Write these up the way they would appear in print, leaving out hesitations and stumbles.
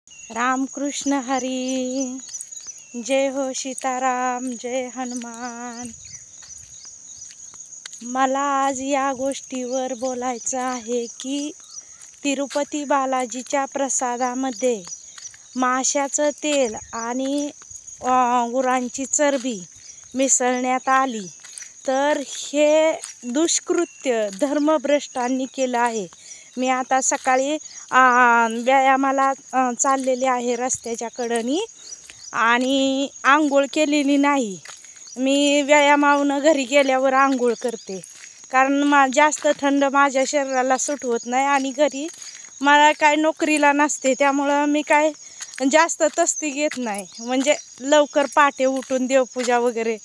रामकृष्ण हरी, जय हो सीताराम, जय हनुमान। मला आज या गोष्टीवर बोलायचं आहे की तिरुपती बालाजीच्या प्रसादामध्ये माशाचं तेल आणि गुरांची चरबी मिसळण्यात आली, तर हे दुष्कृत्य धर्मभ्रष्टांनी केलं आहे। मी आता सकाळी व्यायामाला चाललेले आहे रस्त्याच्या कडेनी आणि आंघोळ केलेली नाही। मी व्यायामावरून घरी गेल्यावर आंघोळ करते, कारण जास्त थंड माझ्या शरीराला सूट होत नाही आणि घरी मला काय नोकरीला नसते, त्यामुळं मी काय जास्त तस्ती घेत नाही। म्हणजे लवकर पहाटे उठून देवपूजा वगैरे,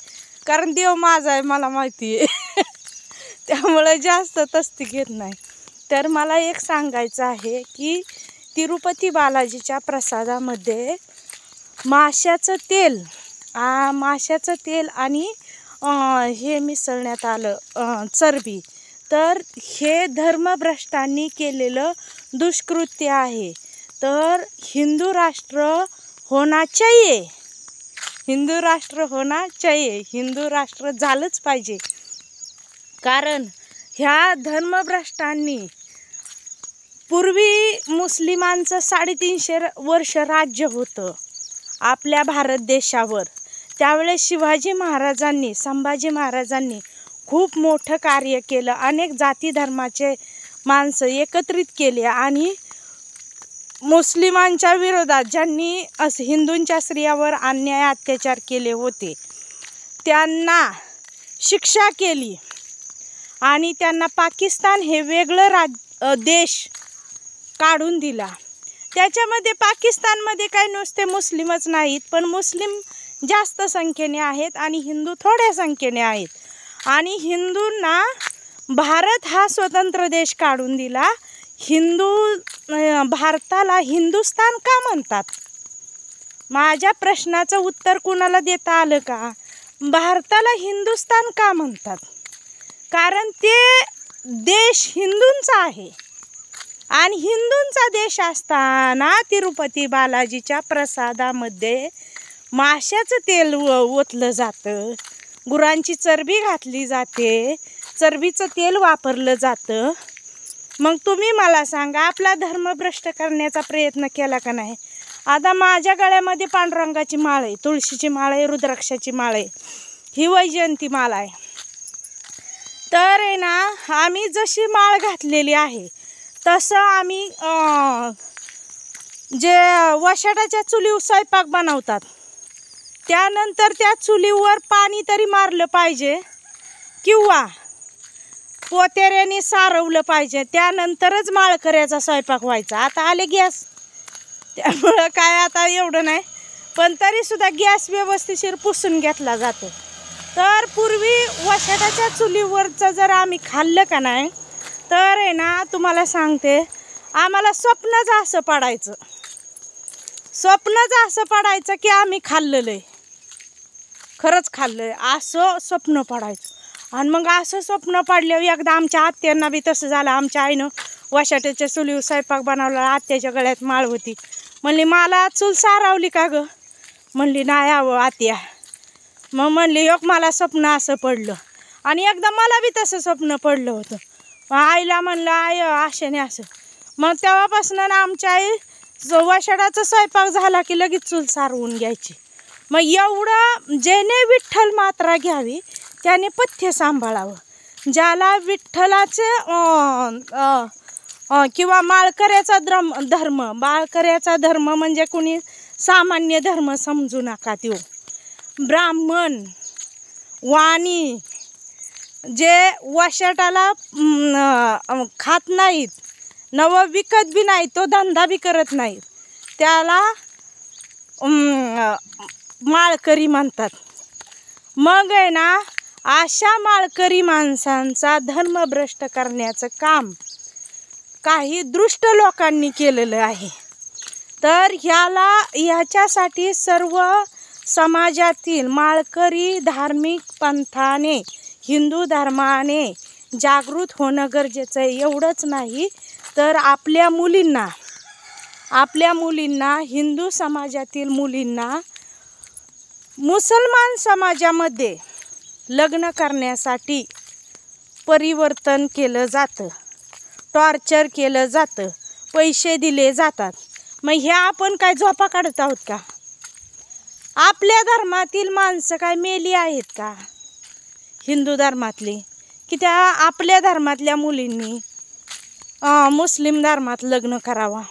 कारण देव माझा आहे मला माहिती आहे त्यामुळं जास्त तस्ती घेत नाही। तर मला एक सांगायचं आहे की तिरुपती बालाजीच्या प्रसादामध्ये माशाचं तेल आणि हे मिसळण्यात आलं, चरबी। तर हे धर्मभ्रष्टांनी केलेलं दुष्कृत्य आहे। तर हिंदू राष्ट्र होना चाहिए, हिंदू राष्ट्र होना चाहिए, हिंदू राष्ट्र झालंच पाहिजे। कारण ह्या धर्मभ्रष्टांनी पूर्वी मुस्लिमांचं 350 वर्ष राज्य होतं आपल्या भारत देशावर। त्यावेळेस शिवाजी महाराजांनी, संभाजी महाराजांनी खूप मोठं कार्य केलं, अनेक जाती धर्माचे माणसं एकत्रित केले आणि मुस्लिमांच्या विरोधात ज्यांनी हिंदूंच्या स्त्रियावर अन्याय अत्याचार केले होते त्यांना शिक्षा केली आणि त्यांना पाकिस्तान हे वेगळं देश काढून दिला। त्याच्यामध्ये पाकिस्तानमध्ये काय नुसते मुस्लिमच नाहीत, पण मुस्लिम जास्त संख्येने आहेत आणि हिंदू थोड्या संख्येने आहेत। आणि हिंदूंना भारत हा स्वतंत्र देश काढून दिला। भारताला हिंदुस्तान का म्हणतात? माझ्या प्रश्नाचं उत्तर कुणाला देता आलं का? भारताला हिंदुस्तान का म्हणतात? कारण ते देश हिंदूंचा आहे आणि हिंदूंचा देश असताना तिरुपती बालाजीच्या प्रसादामध्ये माशाचं तेल ओतलं जातं, गुरांची चरबी घातली जाते, चरबीचं तेल वापरलं जातं। मग तुम्ही मला सांगा, आपला धर्म भ्रष्ट करण्याचा प्रयत्न केला का नाही? आता माझ्या गळ्यामध्ये पांडुरंगाची माळ आहे, तुळशीची माळ आहे, रुद्राक्षाची माळ आहे, ही वैजयंती माळ आहे। तर आहे ना, आम्ही जशी माळ घातलेली आहे तसं आम्ही जे वशाटाच्या चुलीवर स्वयंपाक बनवतात, त्यानंतर त्या चुलीवर पाणी तरी मारलं पाहिजे किंवा पोतेऱ्याने सारवलं पाहिजे, त्यानंतरच माळकऱ्याचा स्वयंपाक व्हायचा। आता आले गॅस, त्यामुळं काय आता एवढं नाही, पण तरीसुद्धा गॅस व्यवस्थिशीर पुसून घेतला जातो। तर पूर्वी वशाटाच्या चुलीवरचं जर आम्ही खाल्लं का नाही, तर आहे ना तुम्हाला सांगते, आम्हाला स्वप्नच असं पडायचं की आम्ही खाल्लेलं आहे, खरंच खाल्लं आहे असं स्वप्न पडायचं। आणि मग असं स्वप्न पडल्यावर एकदा आमच्या आत्यांना बी तसं झालं। आमच्या आईनं वशाट्याच्या चुलीवर स्वयंपाक बनवला, आत्याच्या गळ्यात माळ होती, म्हणली मला चूल सारावली का गं? म्हणली नाही हवं आत्या। मग म्हणली योग मला स्वप्न असं पडलं, आणि एकदा मला बी तसं स्वप्न पडलं होतं। मग आईला म्हणलं आय आशेने असं। मग तेव्हापासून ना आमच्या आई वशाटाचा स्वयंपाक झाला की लगेच चूल सारवून घ्यायची। मग एवढं ज्याने विठ्ठल मात्रा घ्यावी त्याने पथ्य सांभाळावं। ज्याला विठ्ठलाचे किंवा माळकऱ्याचा माळकऱ्याचा धर्म म्हणजे कुणी सामान्य धर्म समजू नका। त्यो ब्राह्मण वाणी जे वशाटाला खात नाहीत, नवं विकत बी नाही, तो धंदा बी करत नाही, त्याला माळकरी म्हणतात। मग आहे ना, अशा माळकरी माणसांचा धर्मभ्रष्ट करण्याचं काम काही दुष्ट लोकांनी केलेलं आहे। तर ह्याच्यासाठी सर्व समाजातील माळकरी धार्मिक पंथाने, हिंदू धर्माने जागृत होणं गरजेचं आहे। एवढंच नाही तर आपल्या मुलींना आपल्या मुलींना, हिंदू समाजातील मुलींना मुसलमान समाजामध्ये लग्न करण्यासाठी परिवर्तन केलं जातं, टॉर्चर केलं जातं, पैसे दिले जातात. मग ह्या आपण काय झोपा काढत आहोत का? आपल्या धर्मातील माणसं काय मेली आहेत का? हिंदू धर्मातली की त्या आपल्या धर्मातल्या मुलींनी मुस्लिम धर्मात लग्न करावा?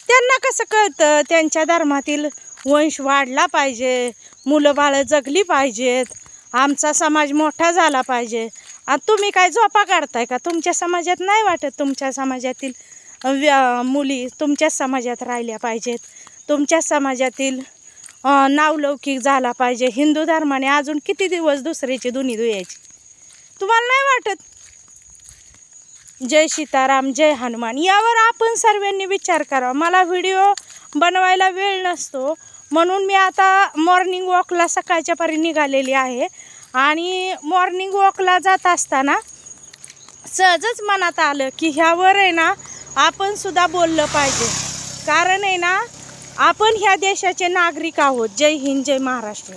त्यांना कसं कळतं? त्यांच्या धर्मातील वंश वाढला पाहिजे, मुलं बाळं जगली पाहिजेत, आमचा समाज मोठा झाला पाहिजे. आणि तुम्ही काय झोपा काढताय का? तुमच्या समाजात नाही वाटत तुमच्या समाजातील मुली तुमच्याच समाजात राहिल्या पाहिजेत, तुमच्या समाजातील नावलौकिक झाला पाहिजे? हिंदू धर्माने अजून किती दिवस दुसऱ्याची दुनी दुयायची? तुम्हाला नाही वाटत? जय सीताराम, जय हनुमान. यावर आपण सर्वांनी विचार करावा. मला व्हिडिओ बनवायला वेळ नसतो, म्हणून मी आता मॉर्निंग वॉकला सकाळच्या परी निघालेली आहे. आणि मॉर्निंग वॉकला जात असताना सहजच मनात आलं की ह्यावर आहे ना आपण सुद्धा बोललं पाहिजे. कारण आहे ना आपण ह्या देशाचे नागरिक आहोत. जय हिंद, जय महाराष्ट्र.